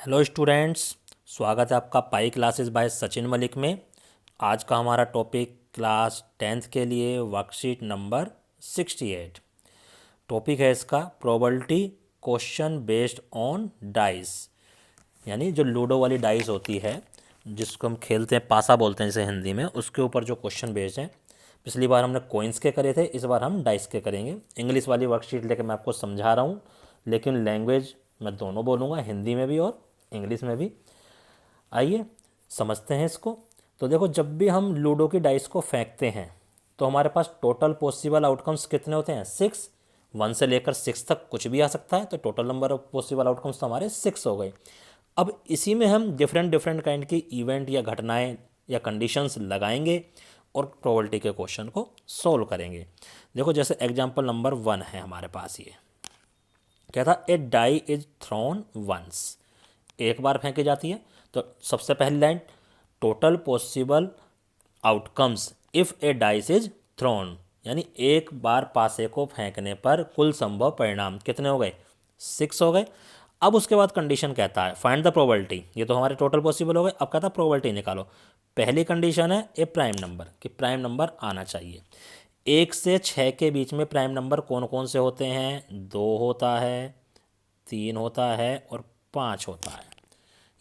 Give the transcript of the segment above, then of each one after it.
Hello students, स्वागत है आपका pi classes bye Sachin Malik में। आज का हमारा टॉपिक क्लास 10th के लिए वर्कशीट नंबर 68। टॉपिक है इसका probability question based on dice, यानी जो लूडो वाली डाइस होती है जिसको हम खेलते हैं, पासा बोलते हैं जैसे हिंदी में, उसके ऊपर जो क्वेश्चन बेस्ड हैं। पिछली बार हमने कॉइन्स के करे थे, इस बार हम डाइस के करेंगे। इंग्लिश वाली वर्कशीट लेकर मैं आपको समझा रहा हूँ, लेकिन लैंग्वेज मैं दोनों बोलूँगा, हिंदी में भी और इंग्लिश में भी। आइए समझते हैं इसको। तो देखो, जब भी हम लूडो की डाइस को फेंकते हैं तो हमारे पास टोटल पॉसिबल आउटकम्स कितने होते हैं? 6। 1 से लेकर 6 तक कुछ भी आ सकता है, तो total number of possible outcomes तो हमारे 6 हो गए। अब इसी में हम डिफरेंट डिफरेंट काइंड की इवेंट या घटनाएं या कंडीशंस लगाएंगे और प्रोबेबिलिटी के क्वेश्चन को सोल्व करेंगे। देखो, जैसे एग्जांपल नंबर 1 है हमारे पास। ये क्या था? ए डाई इज थ्रोन वंस, एक बार फेंकी जाती है। तो सबसे पहली line, total possible outcomes if A dice is throne, यानी एक बार पासे को फेंकने पर कुल संभव परिणाम कितने हो गए? 6 हो गए। अब उसके बाद कंडीशन कहता है फाइंड द प्रोबेबिलिटी। ये तो हमारे टोटल पॉसिबल हो गए। अब कहता है प्रोबेबिलिटी निकालो। पहली कंडीशन है ए प्राइम नंबर, कि प्राइम नंबर आना चाहिए। 1 से 6 के बीच में प्राइम नंबर कौन कौन से होते हैं? 2 होता है, 3 होता है और 5 होता है।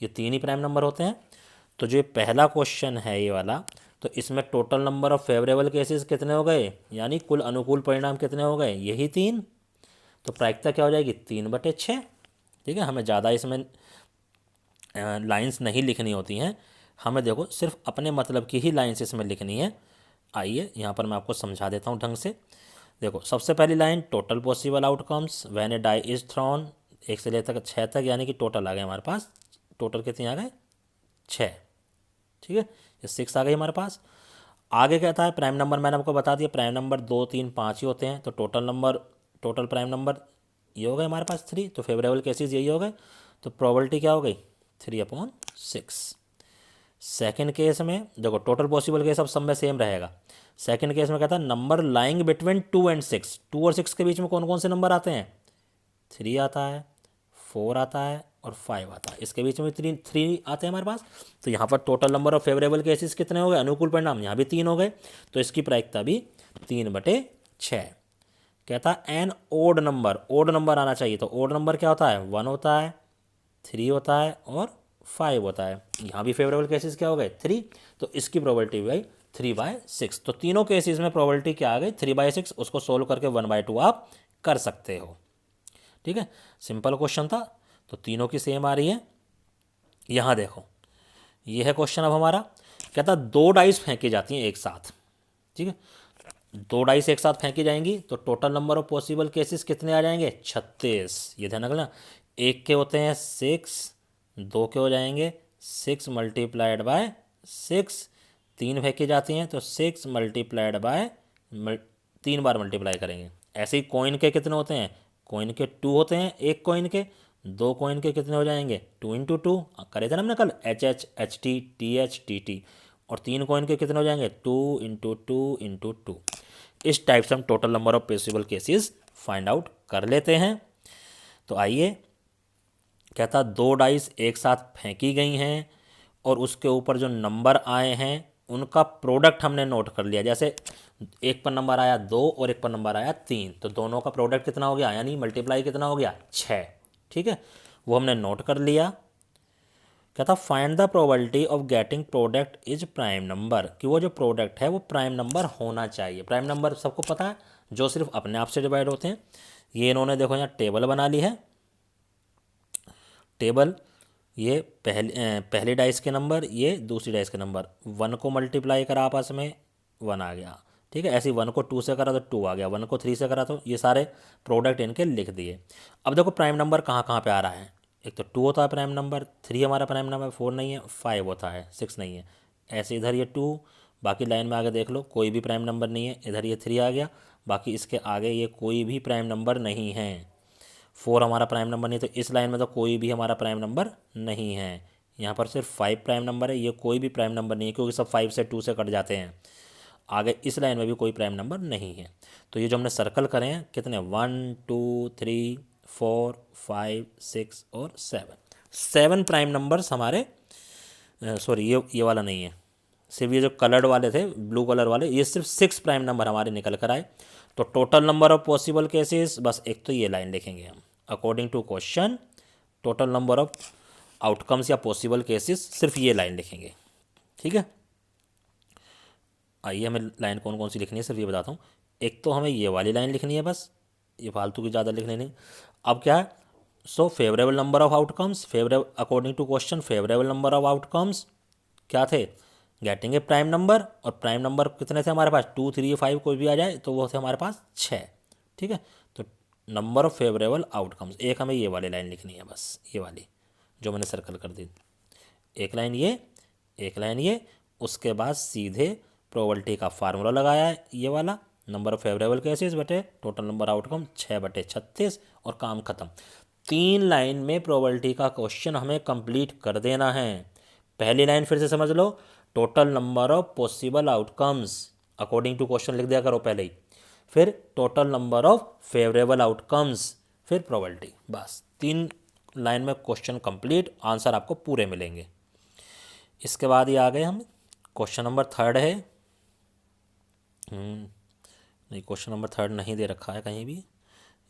ये 3 ही प्राइम नंबर होते हैं। तो जो ये पहला क्वेश्चन है ये वाला, तो इसमें total number of favourable cases कितने हो गए, यानी कुल अनुकूल परिणाम कितने हो गए? यही 3। तो प्रायिकता क्या हो जाएगी? 3/6। ठीक है, हमें ज़्यादा इसमें लाइंस नहीं लिखनी होती हैं। हमें देखो सिर्फ अपने मतलब की ही लाइंस इसमें लिखनी है। आइए यहाँ पर मैं आपको समझा देता हूँ ढंग से। देखो, सबसे पहली line, total possible outcomes when a die is thrown, 1 से लेकर 6 तक, यानी कि टोटल आ गए हमारे पास। टोटल कितने आ गए? 6। ठीक है, ये 6 आ गई हमारे पास। आगे कहता है प्राइम नंबर, मैंने आपको बता दिया प्राइम नंबर 2, 3, 5 ही होते हैं। तो टोटल प्राइम नंबर ये हो गए हमारे पास 3। तो फेवरेबल केसेस यही हो गए। तो प्रोबेबिलिटी क्या हो गई? 3/6। सेकेंड केस में देखो, टोटल पॉसिबल केस अब सब में सेम रहेगा। सेकेंड केस में कहता है नंबर लाइंग बिटवीन 2 एंड 6। 2 और 6 के बीच में कौन कौन से नंबर आते हैं? 3 आता है, 4 आता है और 5 आता है। इसके बीच में 3 आते हैं हमारे पास। तो यहाँ पर total number of favourable cases कितने हो गए? अनुकूल परिणाम यहाँ भी 3 हो गए। तो इसकी प्रायिकता भी 3/6। कहता है an odd number, odd number आना चाहिए। तो ओड नंबर क्या होता है? 1 होता है, 3 होता है और 5 होता है। यहाँ भी फेवरेबल केसेस क्या हो गए? 3। तो इसकी प्रोबेबिलिटी भाई 3/6। तो तीनों केसेस में प्रोबेबिलिटी क्या आ गई? 3/6। उसको सोल्व करके 1/2 आप कर सकते हो। ठीक है, सिंपल क्वेश्चन था। तो तीनों की सेम आ रही है। यहाँ देखो, ये है क्वेश्चन अब हमारा। कहता 2 डाइस फेंकी जाती हैं एक साथ। ठीक है, 2 डाइस एक साथ फेंकी जाएंगी तो total number of possible cases कितने आ जाएंगे? 36। ये ध्यान रखना, एक के होते हैं 6, 2 के हो जाएंगे 6 मल्टीप्लाइड बाय 6। 3 फेंकी जाती हैं तो 6 मल्टीप्लाइड बाय 3 बार मल्टीप्लाई करेंगे। ऐसे ही कॉइन के कितने होते हैं? कॉइन के 2 होते हैं, एक कॉइन के। 2 कॉइन के कितने हो जाएंगे? 2 × 2 करे थे ना हमने कल, HH HT TH TT। और 3 कॉइन के कितने हो जाएंगे? 2 × 2 × 2। इस टाइप से हम total number of possible cases find out कर लेते हैं। तो आइए, कहता 2 डाइस एक साथ फेंकी गई हैं और उसके ऊपर जो नंबर आए हैं उनका प्रोडक्ट हमने नोट कर लिया। जैसे एक पर नंबर आया 2 और एक पर नंबर आया 3, तो दोनों का प्रोडक्ट कितना हो गया, यानी मल्टीप्लाई कितना हो गया? 6। ठीक है, वो हमने नोट कर लिया। कहता find the probability of getting product is prime number, कि वो जो प्रोडक्ट है वो प्राइम नंबर होना चाहिए। प्राइम नंबर सबको पता है, जो सिर्फ अपने आप से डिवाइड होते हैं। ये इन्होंने देखो यहाँ टेबल बना ली है। टेबल, ये पहली डाइस के नंबर, ये दूसरी डाइस के नंबर। 1 को मल्टीप्लाई करा आपस में, 1 आ गया। ठीक है, ऐसे ही 1 को 2 से करा तो 2 आ गया, 1 को 3 से करा तो ये सारे प्रोडक्ट इनके लिख दिए। अब देखो प्राइम नंबर कहाँ कहाँ पे आ रहा है। एक तो 2 होता है प्राइम नंबर, 3 हमारा प्राइम नंबर, 4 नहीं है, 5 होता है, 6 नहीं है। ऐसे इधर ये 2, बाकी लाइन में आगे देख लो कोई भी प्राइम नंबर नहीं है। इधर ये 3 आ गया, बाकी इसके आगे ये कोई भी प्राइम नंबर नहीं है। 4 हमारा प्राइम नंबर नहीं, तो इस लाइन में तो कोई भी हमारा प्राइम नंबर नहीं है। यहाँ पर सिर्फ 5 प्राइम नंबर है, ये कोई भी प्राइम नंबर नहीं है क्योंकि सब 5 से 2 से कट जाते हैं। आगे इस लाइन में भी कोई प्राइम नंबर नहीं है। तो ये जो हमने सर्कल करे हैं कितने, 1 2 3 4 5 6 और 7। 7 प्राइम नंबर्स हमारे, सॉरी ये वाला नहीं है, सिर्फ ये जो कलर्ड वाले थे ब्लू कलर वाले, ये सिर्फ 6 प्राइम नंबर हमारे निकल कर आए। तो total number of possible cases, बस एक तो ये लाइन लिखेंगे हम, according to question total number of outcomes या पॉसिबल केसेस, सिर्फ ये लाइन लिखेंगे। ठीक है, आइए हमें लाइन कौन कौन सी लिखनी है सिर्फ ये बताता हूँ। एक तो हमें ये वाली लाइन लिखनी है, बस ये फालतू की ज़्यादा लिखनी नहीं। अब क्या है, so favourable number of outcomes, favourable according to question favourable number of outcomes क्या थे, गेटिंग ए प्राइम नंबर, और प्राइम नंबर कितने थे हमारे पास, 2 3 5 कोई भी आ जाए तो वो थे हमारे पास 6। ठीक है, तो नंबर ऑफ फेवरेबल आउटकम्स, एक हमें ये वाली लाइन लिखनी है, बस ये वाली जो मैंने सर्कल कर दी, एक लाइन ये, एक लाइन ये, उसके बाद सीधे प्रोबेबिलिटी का फार्मूला लगाया है ये वाला, नंबर ऑफ फेवरेबल केसेस बटे टोटल नंबर आउटकम 6/36, और काम खत्म। 3 लाइन में प्रोबेबिलिटी का क्वेश्चन हमें कंप्लीट कर देना है। पहली लाइन फिर से समझ लो, total number of possible outcomes according to question लिख दिया करो पहले ही, फिर total number of favourable outcomes, फिर प्रोबेबिलिटी, बस 3 लाइन में क्वेश्चन कंप्लीट, आंसर आपको पूरे मिलेंगे। इसके बाद ये आ गए हम, क्वेश्चन नंबर 3 है, नहीं क्वेश्चन नंबर 3 नहीं दे रखा है कहीं भी,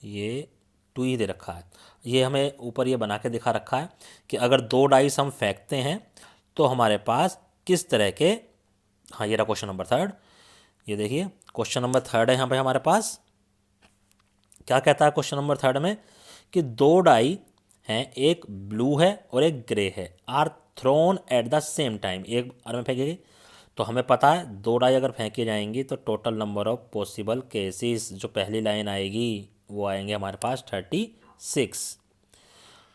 ये 2 ही दे रखा है। ये हमें ऊपर ये बना के दिखा रखा है कि अगर 2 डाइस हम फेंकते हैं तो हमारे पास किस तरह के, हाँ ये रहा क्वेश्चन नंबर 3, ये देखिए क्वेश्चन नंबर 3 है यहाँ पे हमारे पास। क्या कहता है क्वेश्चन नंबर 3 में कि 2 डाई हैं, एक ब्लू है और एक ग्रे है, are thrown at the same time, एक बार में फेंकेगी। तो हमें पता है 2 डाई अगर फेंकी जाएंगी तो total number of possible cases, जो पहली लाइन आएगी वो आएंगे हमारे पास 36।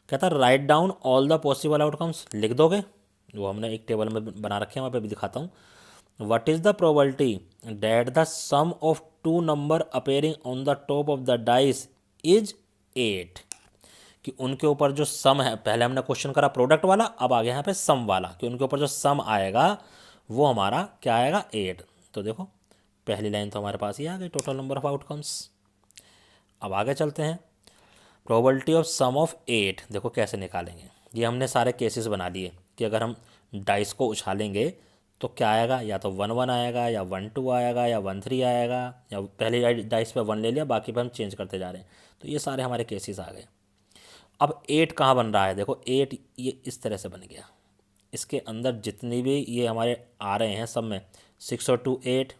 कहता है right down all the possible outcomes, लिख दोगे, वो हमने एक टेबल में बना रखे हैं, वहाँ पे भी दिखाता हूँ। What is the probability that the sum of 2 number appearing on the top of the dice is 8, कि उनके ऊपर जो सम है, पहले हमने क्वेश्चन करा प्रोडक्ट वाला, अब आ गया यहाँ पे सम वाला, कि उनके ऊपर जो सम आएगा वो हमारा क्या आएगा 8। तो देखो पहली लाइन तो हमारे पास ही आ गई, टोटल नंबर ऑफ आउटकम्स। अब आगे चलते हैं, प्रोबेबिलिटी ऑफ सम ऑफ 8 देखो कैसे निकालेंगे। ये हमने सारे केसेस बना लिए कि अगर हम डाइस को उछालेंगे तो क्या आएगा, या तो 1 1 आएगा, या 1 2 आएगा, या 1 3 आएगा, या पहले डाइस पे 1 ले लिया, बाकी पे हम चेंज करते जा रहे हैं। तो ये सारे हमारे केसेस आ गए। अब 8 कहाँ बन रहा है, देखो 8 ये इस तरह से बन गया, इसके अंदर जितनी भी ये हमारे आ रहे हैं सब में 6 और 2 8,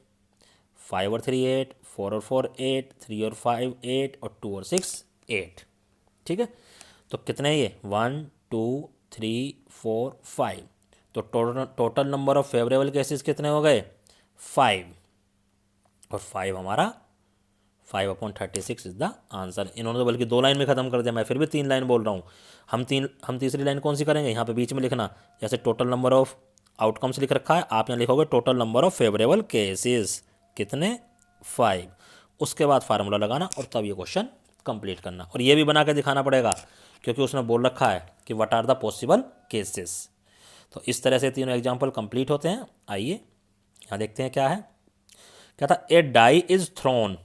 5 और 3 8, 4 और 4 8, 3 और 5 8, और 2 और 6 8। ठीक है, तो कितने ये 1 2 3 4 5, तो total number of favourable cases कितने हो गए 5, और 5 हमारा 5/36 इज द आंसर। इन्होंने तो बल्कि 2 लाइन में ख़त्म कर दिया, मैं फिर भी 3 लाइन बोल रहा हूँ। हम तीसरी लाइन कौन सी करेंगे, यहाँ पे बीच में लिखना, जैसे टोटल नंबर ऑफ आउटकम्स लिख रखा है, आप यहाँ लिखोगे total number of favourable cases कितने 5, उसके बाद फार्मूला लगाना और तब ये क्वेश्चन कंप्लीट करना। और ये भी बना के दिखाना पड़ेगा क्योंकि उसने बोल रखा है कि what are the possible cases. तो इस तरह से तीनों एग्जाम्पल कंप्लीट होते हैं। आइए यहाँ देखते हैं क्या है। क्या था, ए डाई इज थ्रोन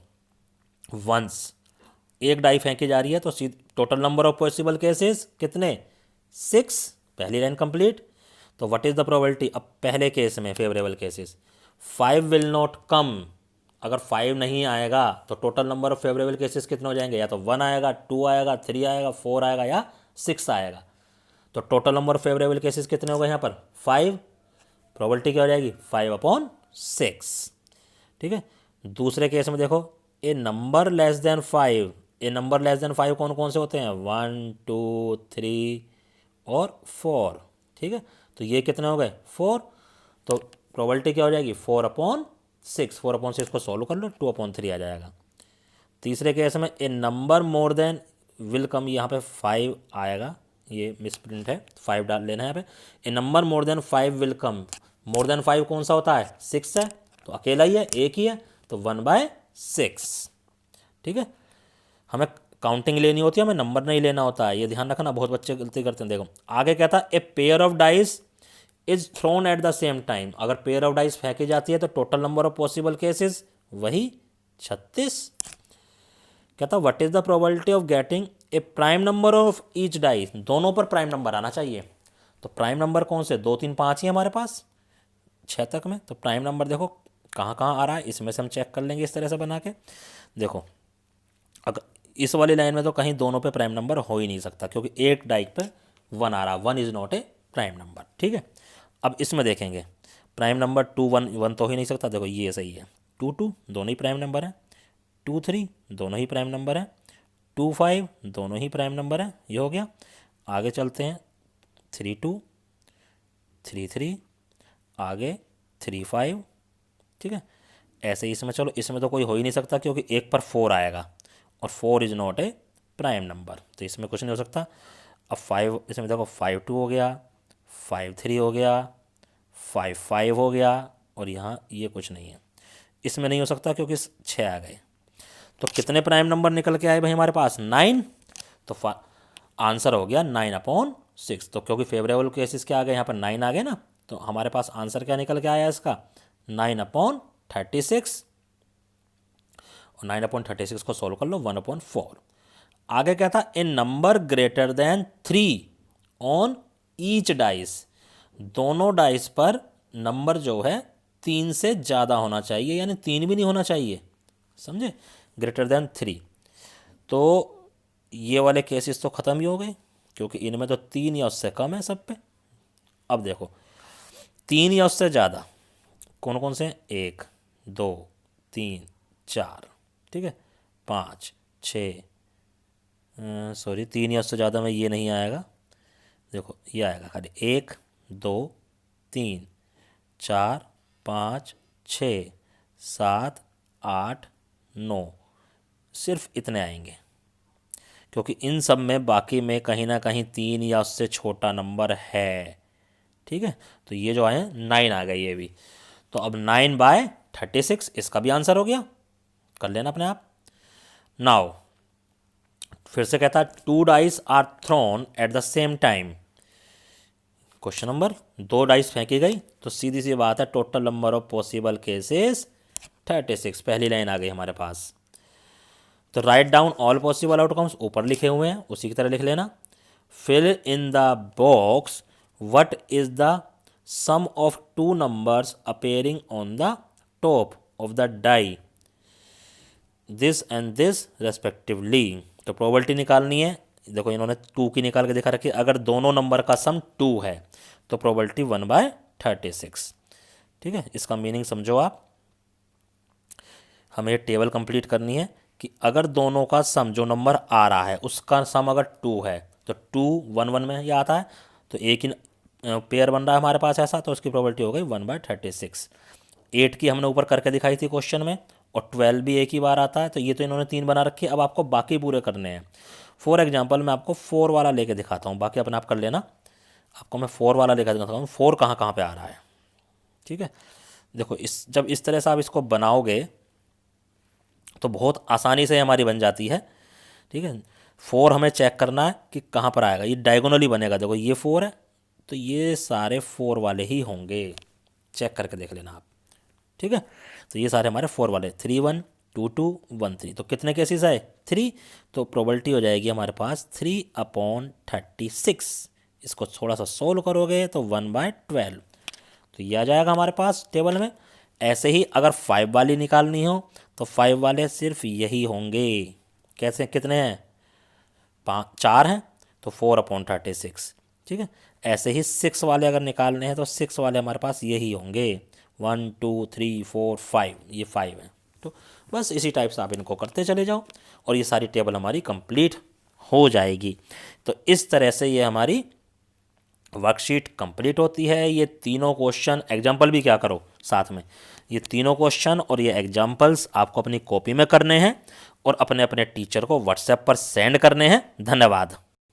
वंस, एक डाई फेंकी जा रही है तो total number of possible cases कितने 6, पहली लाइन कंप्लीट। तो व्हाट इज द प्रोबेबिलिटी, अब पहले केस में favourable cases 5 will not come, अगर 5 नहीं आएगा तो total number of favourable cases कितने हो जाएंगे, या तो 1 आएगा, 2 आएगा, 3 आएगा, 4 आएगा, या 6 आएगा। तो total number of favourable cases कितने हो गए यहाँ पर 5, प्रोबेबिलिटी क्या हो जाएगी 5/6। ठीक है, दूसरे केस में देखो, ए नंबर लेस देन 5, ए नंबर लेस देन 5 कौन कौन से होते हैं 1 2 3 और 4। ठीक है, तो ये कितने हो गए 4, तो प्रोबेबिलिटी क्या हो जाएगी 4/6, 4/6 को सॉल्व कर लो 2/3 आ जाएगा। तीसरे केस में a number more than will come, यहाँ पे 5 आएगा, ये मिसप्रिंट है, 5 डाल लेना है यहाँ पे। A number more than 5 will come, more than 5 कौन सा होता है 6 है, तो अकेला ही है, एक ही है, तो 1/6। ठीक है, हमें काउंटिंग लेनी होती है, हमें नंबर नहीं लेना होता है, ये ध्यान रखना, बहुत बच्चे गलती करते हैं। देखो आगे क्या था, a pair of dice is thrown at the same time, अगर पेयर ऑफ डाइस फेंकी जाती है तो total number of possible cases वही 36। कहता what is the probability of getting a prime number of each die, दोनों पर प्राइम नंबर आना चाहिए। तो प्राइम नंबर कौन से, 2 3 5 ही हमारे पास 6 तक में। तो प्राइम नंबर देखो कहाँ कहाँ आ रहा है, इसमें से हम चेक कर लेंगे इस तरह से बना के। देखो अगर इस वाली लाइन में तो कहीं दोनों पे प्राइम नंबर हो ही नहीं सकता, क्योंकि एक डाई पे 1 आ रहा, 1 is not a prime number. ठीक है, अब इसमें देखेंगे प्राइम नंबर 2 1 1 तो हो ही नहीं सकता। देखो ये सही है, 2 2 दोनों ही प्राइम नंबर हैं, 2 3 दोनों ही प्राइम नंबर हैं, 2 5 दोनों ही प्राइम नंबर हैं। ये हो गया। आगे चलते हैं, 3 2 3 3, आगे 3 5। ठीक है, ऐसे ही इसमें चलो, इसमें तो कोई हो ही नहीं सकता क्योंकि एक पर 4 आएगा और 4 is not a prime number, तो इसमें कुछ नहीं हो सकता। अब 5, इसमें देखो 5 2 हो गया, 5 3 हो गया, 5 5 हो गया, और यहाँ ये कुछ नहीं है, इसमें नहीं हो सकता क्योंकि 6 आ गए। तो कितने प्राइम नंबर निकल के आए भाई हमारे पास, 9। तो आंसर हो गया 9/6। तो क्योंकि फेवरेबल केसेस क्या आ गए, यहाँ पर 9 आ गए ना, तो हमारे पास आंसर क्या निकल के आया इसका, 9/36। और 9/36 को सॉल्व कर लो, 1/4। आगे क्या था, a number greater than 3 on each dice, दोनों डाइस पर नंबर जो है 3 से ज़्यादा होना चाहिए, यानी 3 भी नहीं होना चाहिए, समझे, ग्रेटर देन 3। तो ये वाले केसेस तो ख़त्म ही हो गए क्योंकि इनमें तो 3 या उससे कम है सब पे। अब देखो 3 या उससे ज़्यादा कौन कौन से हैं, 1 2 3 4, ठीक है, 5 6, सॉरी 3 या उससे ज़्यादा में ये नहीं आएगा। देखो ये आएगा खाली 1 2 3 4 5 6 7 8 9, सिर्फ इतने आएंगे क्योंकि इन सब में बाकी में कहीं ना कहीं 3 या उससे छोटा नंबर है। ठीक है, तो ये जो आए 9 आ गए ये भी। तो अब 9/36 इसका भी आंसर हो गया, कर लेना अपने आप। नाउ फिर से कहता है 2 dice are thrown at the same time. Question number, 2 dice फेंकी गई, तो सीधी सी बात है total number of possible cases 36। पहली लाइन आ गई हमारे पास। तो write down all possible outcomes, ऊपर लिखे हुए हैं उसी की तरह लिख लेना। Fill in the box what is the sum of 2 numbers appearing on the top of the die, this and this respectively. तो प्रोबेबिलिटी निकालनी है। देखो इन्होंने 2 की निकाल के दिखा रखी है, अगर दोनों नंबर का सम 2 है तो प्रोबेबिलिटी 1/36। ठीक है, इसका मीनिंग समझो आप। हमें टेबल कंप्लीट करनी है कि अगर दोनों का सम जो नंबर आ रहा है उसका सम अगर 2 है तो 2 1 1 में ये आता है, तो एक ही पेयर बन रहा है हमारे पास ऐसा, तो उसकी प्रोबेबिलिटी हो गई 1/36। 8 की हमने ऊपर करके दिखाई थी क्वेश्चन में, और 12 भी एक ही बार आता है, तो ये तो इन्होंने 3 बना रखी है। अब आपको बाकी पूरे करने हैं। फॉर एग्जाम्पल मैं आपको 4 वाला लेके दिखाता हूँ, बाकी अपने आप कर लेना। आपको मैं 4 वाला लेकर दिखाता हूँ, 4 कहाँ कहाँ पे आ रहा है। ठीक है, देखो जब इस तरह से आप इसको बनाओगे तो बहुत आसानी से हमारी बन जाती है। ठीक है, 4 हमें चेक करना है कि कहाँ पर आएगा, ये डायगोनली बनेगा। देखो ये 4 है तो ये सारे 4 वाले ही होंगे, चेक करके देख लेना आप। ठीक है, तो ये सारे हमारे 4 वाले, 3 1 2 2 1 3। तो कितने केसेस आए, 3। तो प्रोबेबिलिटी हो जाएगी हमारे पास 3/36। इसको थोड़ा सा सोल्व करोगे तो 1/12। तो ये आ जाएगा हमारे पास टेबल में। ऐसे ही अगर 5 वाली निकालनी हो तो 5 वाले सिर्फ यही होंगे। कैसे, कितने हैं, 4 हैं, तो 4/36। ठीक है, ऐसे ही 6 वाले अगर निकालने हैं तो 6 वाले हमारे पास यही होंगे, 1 2 3 4 5, ये 5 हैं। तो बस इसी टाइप से आप इनको करते चले जाओ और ये सारी टेबल हमारी कंप्लीट हो जाएगी। तो इस तरह से ये हमारी वर्कशीट कंप्लीट होती है। ये तीनों क्वेश्चन, एग्जाम्पल भी क्या करो साथ में, ये तीनों क्वेश्चन और ये एग्जाम्पल्स आपको अपनी कॉपी में करने हैं और अपने अपने टीचर को व्हाट्सएप पर सेंड करने हैं। धन्यवाद।